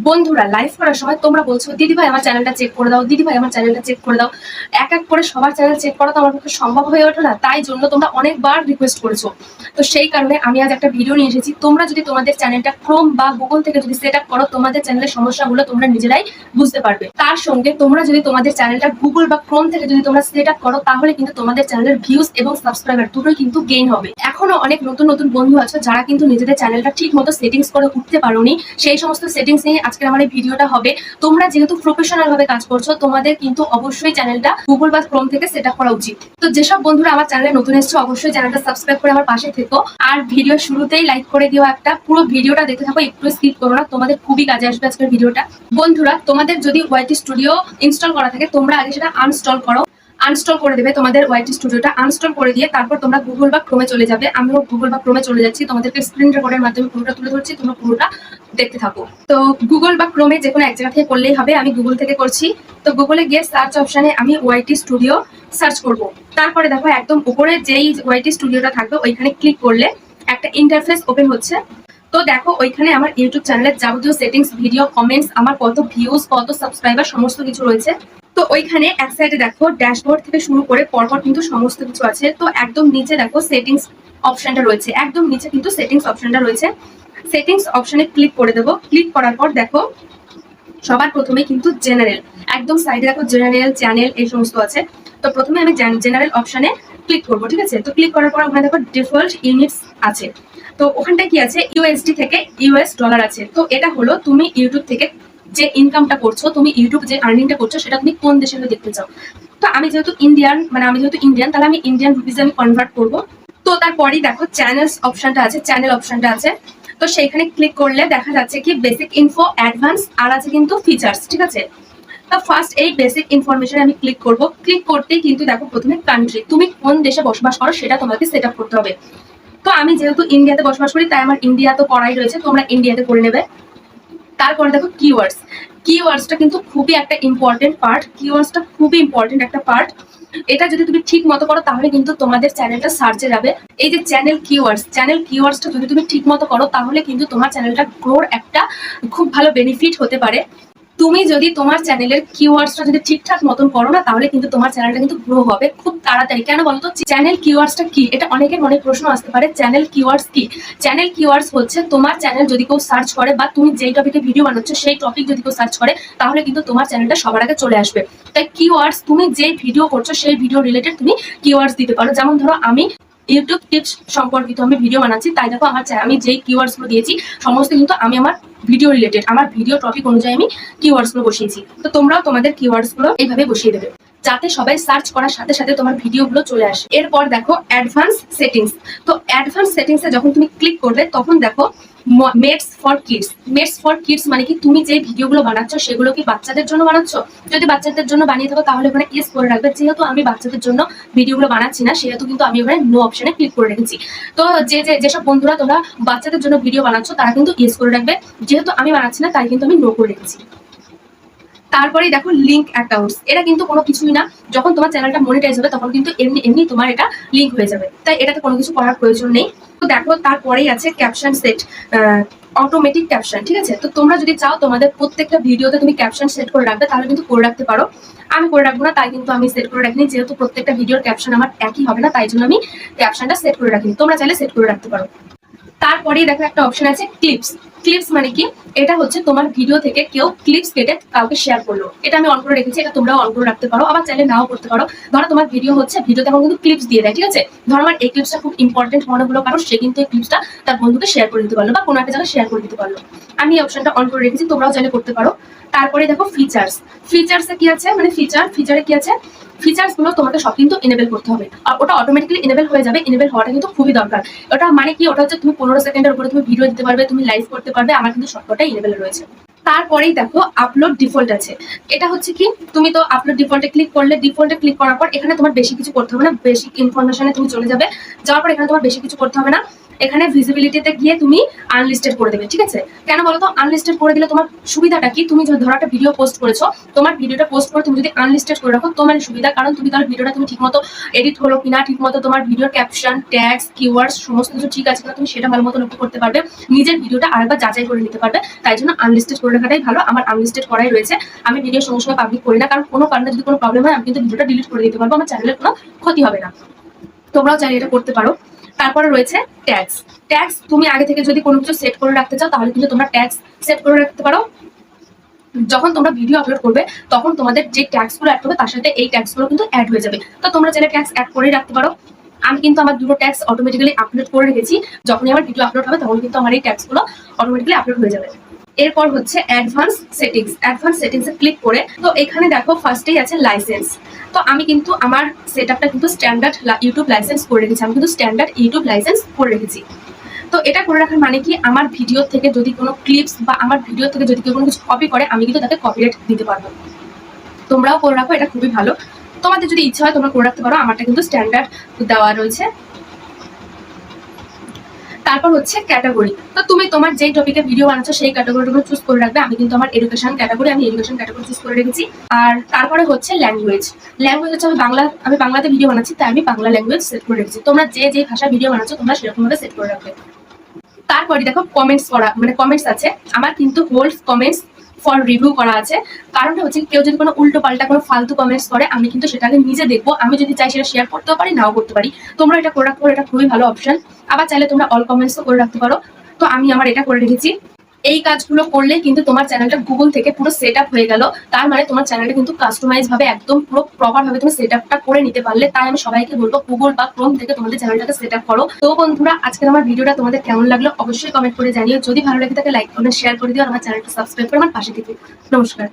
বন্ধুরা লাইভ করার সময় তোমরা বলছো দিদি ভাই আমার চ্যানেলটা চেক করে দাও, দিদি ভাই আমার চ্যানেলটা চেক করে দাও। এক এক করে সবার চ্যানেল চেক করা তো আমার পক্ষে সম্ভব হয়ে ওঠে না, তাই জন্য তোমরা অনেকবার রিকোয়েস্ট করেছো। তো সেই কারণে আমি আজ একটা ভিডিও নিয়ে এসেছি। তোমরা যদি তোমাদের চ্যানেলটা ক্রোম বা গুগল থেকে যদি সেট আপ করো, তোমাদের চ্যানেলের সমস্যাগুলো তোমরা নিজেরাই বুঝতে পারবে। তার সঙ্গে তোমরা যদি তোমাদের চ্যানেলটা গুগল বা ক্রোম থেকে যদি তোমরা সেট আপ করো, তাহলে কিন্তু তোমাদের চ্যানেলের ভিউজ এবং সাবস্ক্রাইবার দুটোই কিন্তু গেইন হবে। এখনো অনেক নতুন নতুন বন্ধু আছে যারা কিন্তু নিজেদের চ্যানেলটা ঠিক মতো সেটিংস করে উঠতে পারোনি। সেই সমস্ত সেটিংস নিয়ে আজকে আমার এই ভিডিওটা হবে। তোমরা যেহেতু প্রফেশনাল ভাবে কাজ করছো, তোমাদের কিন্তু অবশ্যই চ্যানেলটা গুগল বা ক্রোম থেকে সেট আপ করা উচিত। তো যেসব বন্ধুরা আমার চ্যানেলে নতুন এসছো, অবশ্যই চ্যানেলটা সাবস্ক্রাইব করে আমার পাশে থেকো। আর ভিডিও শুরুতেই লাইক করে দিও একটা। পুরো ভিডিওটা দেখতে থাকো, একটু স্কিপ করো না, তোমাদের খুবই কাজে আসবে আজকের ভিডিওটা। বন্ধুরা তোমাদের যদি ওয়াইটি স্টুডিও ইনস্টল করা থাকে, তোমরা আগে সেটা আনস্টল করো। আনস্টল করে দেবে তোমাদের ওয়াইটি স্টুডিওটা। আনস্টল করে দিয়ে তারপর তোমরা গুগল বা ক্রোমে চলে যাবে। আমিও গুগল বা ক্রোমে চলে যাচ্ছি, তোমাদেরকে স্ক্রিন রেকর্ডের মাধ্যমে পুরোটা তুলে ধরছি, তোমরা পুরোটা দেখতে থাকো। তো গুগল বা ক্রোমে যে কোনো এক জায়গা থেকে করলেই হবে। আমি গুগল থেকে করছি। তো গুগলে গিয়ে সার্চ অপশনে আমি ওয়াইটি স্টুডিও সার্চ করব। তারপরে দেখো একদম উপরে যেই ওয়াইটি স্টুডিওটা থাকবে ওইখানে ক্লিক করলে একটা ইন্টারফেস ওপেন হচ্ছে। তো দেখো ওইখানে আমার ইউটিউব চ্যানেলের যাবতীয় সেটিংস, ভিডিও, কমেন্টস, আমার কত ভিউজ, কত সাবস্ক্রাইবার, সমস্ত কিছু রয়েছে। তো ওইখানে এক সাইডে দেখো ড্যাশবোর্ড থেকে শুরু করে পরপর কিন্তু সমস্ত কিছু আছে। তো একদম নিচে দেখো সেটিংস অপশনটা রয়েছে, একদম নিচে কিন্তু সেটিংস অপশনটা রয়েছে। সেটিংস অপশনে ক্লিক করে দেবো। ক্লিক করার পর দেখো সবার প্রথমে কিন্তু জেনারেল, একদম সাইডে দেখো জেনারেল, চ্যানেল, এই সমস্ত আছে। তো প্রথমে আমি জেনারেল অপশনে ক্লিক করবো, ঠিক আছে। তো ক্লিক করার পর ওখানে দেখো ডিফল্ট ইউনিটস আছে। তো ওখানটায় কি আছে, ইউএসডি থেকে ইউএস ডলার আছে। তো এটা হলো তুমি ইউটিউব থেকে যে ইনকামটা করছো, তুমি ইউটিউব যে আর্নিংটা করছো, সেটা তুমি কোন দেশে দেখতে চাও। তো আমি যেহেতু ইন্ডিয়ান, তাহলে আমি ইন্ডিয়ান রুপিজে আমি কনভার্ট করবো। তো তারপরেই দেখো চ্যানেলস অপশনটা আছে, চ্যানেল অপশনটা আছে। তো সেইখানে ক্লিক করলে দেখা যাচ্ছে কি বেসিক ইনফো, অ্যাডভান্স, আর আছে কিন্তু ফিচার্স, ঠিক আছে। তো ফার্স্ট এই বেসিক ইনফরমেশন আমি ক্লিক করব। ক্লিক করতেই কিন্তু দেখো প্রথমে কান্ট্রি, তুমি কোন দেশে বসবাস করো সেটা তোমাকে সেট আপ করতে হবে। তো আমি যেহেতু ইন্ডিয়াতে বসবাস করি, তাই আমার ইন্ডিয়া তো করাই রয়েছে, তোমরা ইন্ডিয়াতে করে নেবে। তারপরে দেখো কিওয়ার্ডস। কিওয়ার্ডসটা কিন্তু খুবই একটা ইম্পর্টেন্ট পার্ট, কিওয়ার্ডসটা খুবই ইম্পর্টেন্ট একটা পার্ট। এটা যদি তুমি ঠিক মতো করো তাহলে কিন্তু তোমাদের চ্যানেলটা সার্চে যাবে। এই যে চ্যানেল কিওয়ার্ডসটা যদি তুমি ঠিক মতো করো তাহলে কিন্তু তোমার চ্যানেলটা গ্রোর একটা খুব ভালো বেনিফিট হতে পারে। তুমি যদি তোমার চ্যানেলের কিওয়ার্ডসটা যদি ঠিকঠাক মতন করো না, তাহলে কিন্তু তোমার চ্যানেলটা কিন্তু গ্রো হবে খুব তাড়াতাড়ি। কেন বলতো, চ্যানেল কিওয়ার্ডসটা কি, এটা অনেকের মনে প্রশ্ন আসতে পারে। চ্যানেল কিওয়ার্ডস কি? চ্যানেল কিওয়ার্ডস হচ্ছে তোমার চ্যানেল যদি কেউ সার্চ করে, বা তুমি যেই টপিকে ভিডিও বানাচ্ছ সেই টপিক যদি কেউ সার্চ করে, তাহলে কিন্তু তোমার চ্যানেলটা সবার আগে চলে আসবে। তাই কিওয়ার্ডস, তুমি যে ভিডিও করছো সেই ভিডিও রিলেটেড তুমি কিওয়ার্ডস দিতে পারো। যেমন ধরো আমি ইউটিউব টিপস সম্পর্কিত আমি ভিডিও বানাচ্ছি, তাই দেখো আমি যেই কিওয়ার্ডস গুলো দিয়েছি সমস্ত কিন্তু আমি আমার ভিডিও রিলেটেড, আমার ভিডিও টপিক অনুযায়ী আমি কিওয়ার্ডস গুলো বসিয়েছি। তো তোমরাও তোমাদের কিওয়ার্ডস গুলো এইভাবে বসিয়ে দেবে, যাতে সবাই সার্চ করার সাথে সাথে তোমার ভিডিও গুলো চলে আসে। এরপর দেখো অ্যাডভান্স সেটিংস। তো অ্যাডভান্স সেটিংসে যখন তুমি ক্লিক করবে তখন দেখো meds for kids. Meds for kids মানে কি, তুমি যে ভিডিওগুলো বানাচ্ছ সেগুলো কি বাচ্চাদের জন্য বানাচ্ছ? যদি বাচ্চাদের জন্য বানিয়ে থাকো তাহলে ওখানে ইয়েস করে রাখবে। যেহেতু আমি বাচ্চাদের জন্য ভিডিওগুলো বানাচ্ছি না, সেহেতু কিন্তু আমি ওখানে নো অপশনে ক্লিক করে রেখেছি। তো যেসব বন্ধুরা তোমরা বাচ্চাদের জন্য ভিডিও বানাচ্ছ তারা কিন্তু ইয়েস করে রাখবে। যেহেতু আমি বানাচ্ছি না তাই কিন্তু আমি নো করে রেখেছি। তারপরে দেখো লিঙ্ক অ্যাকাউন্টস। এটা কিন্তু কোনো কিছুই না, যখন তোমার চ্যানেলটা মনিটাইজ হবে তখন কিন্তু এমনি এমনি তোমার এটা লিঙ্ক হয়ে যাবে, তাই এটাতে কোনো কিছু করার প্রয়োজন নেই। তো দেখো তারপরেই আছে ক্যাপশন সেট, অটোমেটিক ক্যাপশন, ঠিক আছে। তো তোমরা যদি চাও তোমাদের প্রত্যেকটা ভিডিওতে তুমি ক্যাপশন সেট করে রাখবে, তাহলে কিন্তু করে রাখতে পারো। আমি করে রাখবো না, তাই কিন্তু আমি সেট করে রাখিনি। যেহেতু প্রত্যেকটা ভিডিওর ক্যাপশন আমার একই হবে না, তাই জন্য আমি ক্যাপশনটা সেট করে রাখিনি। তোমরা চাইলে সেট করে রাখতে পারো। তারপরেই দেখো একটা অপশন আছে ক্লিপস। ক্লিপস মানে কি, এটা হচ্ছে তোমার ভিডিও থেকে কেউ ক্লিপস কেটে কাউকে শেয়ার করলো, এটা আমি অন করে রেখেছি। এটা তোমরাও অন করে রাখতে পারো, আবার চাইলে নাও করতে পারো। ধরো তোমার ভিডিও হচ্ছে, ভিডিওতে এখন কিন্তু ক্লিপস দিয়ে দেয়, ঠিক আছে। ধরো আমার এই ক্লিপসটা খুব ইম্পর্টেন্ট মনে হলো, কারণ সে কিন্তু এই ক্লিপসটা তার বন্ধুকে শেয়ার করে দিতে পারলো, বা কোনো একটা জায়গায় শেয়ার করে দিতে পারলো। আমি এই অপশনটা অন করে রেখেছি, তোমরাও চাইলে করতে পারো। তারপরে দেখো ফিচার্স। ফিচার্সে কি আছে, মানে ফিচারে কি আছে, ফিচার্স গুলো তোমাকে সব কিন্তু এনেবল করতে হবে, আর ওটা অটোমেটিক্যালি এনেবল হয়ে যাবে। এনেবল হওয়াটা কিন্তু খুবই দরকার। ওটা মানে কি, ওটা হচ্ছে তুমি 15 সেকেন্ডের উপরে তুমি ভিডিও দিতে পারবে, তুমি লাইভ করতে পারবে। আমার কিন্তু সবকটাই এনেবল রয়েছে। তারপরেই দেখো আপলোড ডিফল্ট আছে। এটা হচ্ছে কি, তুমি তো আপলোড ডিফল্টে ক্লিক করলে, ডিফল্টে ক্লিক করার পর এখানে তোমার বেশি কিছু করতে হবে না, বেসিক ইনফরমেশনে তুমি চলে যাবে। যাওয়ার পর এখানে তোমার বেশি কিছু করতে হবে না। এখানে ভিজিবিলিটিতে গিয়ে তুমি আনলিস্টেড করে দেবে, ঠিক আছে? কেন বলো তো? আনলিস্টেড করে দিলে তোমার সুবিধাটা কি? তুমি যদি ধরো একটা ভিডিও পোস্ট করেছো, তোমার ভিডিওটা পোস্ট করে তুমি যদি আনলিস্টেড করে রাখো তোমার সুবিধা, কারণ তুমি তার ভিডিওটা তুমি ঠিকমতো এডিট হলো কিনা, ঠিকমতো তোমার ভিডিওর ক্যাপশন, ট্যাগস, কিওয়ার্ডস সমস্ত কিছু ঠিক আছে কিনা তুমি সেটা ভালো মতো লক্ষ্য করতে পারবে, নিজের ভিডিওটা আরেকবার যাচাই করে নিতে পারবে। তাই জন্য আনলিস্টেড করে রাখাটাই ভালো। আমার আনলিস্টেড করাই রয়েছে। আমি ভিডিও সঙ্গে সঙ্গে পাবলিক করি না, কারণ কোনো কারণে যদি কোনো প্রবলেম হয় আমি কিন্তু ভিডিওটা ডিলিট করে দিতে পারবো, আমার চ্যানেলের কোনো ক্ষতি হবে না। তোমরাও চাইলে এটা করতে পারো। তারপরে রয়েছে ট্যাগস। ট্যাগস তুমি আগে থেকে যদি কোনো কিছু সেট করে রাখতে চাও তাহলে কিন্তু তোমরা ট্যাগস সেট করে রাখতে পারো। যখন তোমরা ভিডিও আপলোড করবে তখন তোমাদের যে ট্যাগস গুলো অ্যাড করবে তার সাথে এই ট্যাগস গুলো কিন্তু অ্যাড হয়ে যাবে। তো তোমরা চাইলে ট্যাগস অ্যাড করে রাখতে পারো। আমি কিন্তু আমার দুটো ট্যাগস অটোমেটিক্যালি আপলোড করে রেখেছি, যখনই আমার ভিডিও আপলোড হবে তখন কিন্তু আমার এই ট্যাগস গুলো অটোমেটিক্যালি আপলোড হয়ে যাবে। এরপর হচ্ছে অ্যাডভান্স সেটিংস। অ্যাডভান্স সেটিংসে ক্লিক করে তো এখানে দেখো ফার্স্টেই আছে লাইসেন্স। তো আমি কিন্তু আমার সেটআপটা কিন্তু স্ট্যান্ডার্ড ইউটিউব লাইসেন্স করে রেখেছি, আমি কিন্তু স্ট্যান্ডার্ড ইউটিউব লাইসেন্স করে রেখেছি। তো এটা করে রাখার মানে কি, আমার ভিডিও থেকে যদি কোনো ক্লিপস বা আমার ভিডিও থেকে যদি কেউ কোনো কিছু কপি করে আমি কিন্তু তাকে কপিরাইট দিতে পারবো। তোমরাও করে রাখো, এটা খুবই ভালো। তোমাদের যদি ইচ্ছা হয় তোমরা করে রাখতে পারো, আমারটা কিন্তু স্ট্যান্ডার্ড দেওয়া রয়েছে। তারপর হচ্ছে ক্যাটাগরি। তো তুমি তোমার যেই টপিকে ভিডিও বানাচ্ছ সেই ক্যাটাগরিগুলো চুজ করে রাখবে। আমি কিন্তু আমার এডুকেশন ক্যাটাগরি, আমি এডুকেশন ক্যাটাগরি চুজ করে রেখেছি। আর তারপরে হচ্ছে ল্যাঙ্গুয়েজ। ল্যাঙ্গুয়েজ হচ্ছে আমি বাংলাতে ভিডিও বানাচ্ছি তাই আমি বাংলা ল্যাঙ্গুয়েজ সেট করে রেখেছি। তোমরা যে ভাষা ভিডিও বানাচ্ছ তোমরা সেরকমভাবে সেট করে রাখবে। তারপরে দেখো কমেন্টস করা, মানে কমেন্টস আছে আমার কিন্তু হোল্ড কমেন্টস ফর রিভিউ করা আছে। কারণটা হচ্ছে কেউ যদি কোনো উল্টো পাল্টা কোনো ফালতু কমেন্টস করে আমি কিন্তু সেটাকে নিজে দেখবো, আমি যদি চাই সেটা শেয়ার করতেও পারি নাও করতে পারি। তোমরা এটা করে রাখতে পারো, এটা খুবই ভালো অপশন। আবার চাইলে তোমরা অল কমেন্টসও করে রাখতে পারো। তো আমি আমার এটা করে রেখেছি। এই কাজগুলো করলে কিন্তু তোমার চ্যানেলটা গুগল থেকে পুরো সেট আপ হয়ে গেল। তার মানে তোমার চ্যানেলটা কিন্তু কাস্টমাইজ ভাবে একদম পুরো প্রপার ভাবে তুমি সেট আপটা করে নিতে পারলে। তাই আমি সবাইকে বলবো গুগল বা ক্রোম থেকে তোমাদের চ্যানেলটাকে সেট আপ করো। তো বন্ধুরা আজকের আমার ভিডিওটা তোমাদের কেমন লাগলো অবশ্যই কমেন্ট করে জানিও। যদি ভালো লাগে তাকে লাইক কমেন্ট শেয়ার করে দিও, আমার চ্যানেলটা সাবস্ক্রাইব করে আমার পাশে থেকে। নমস্কার।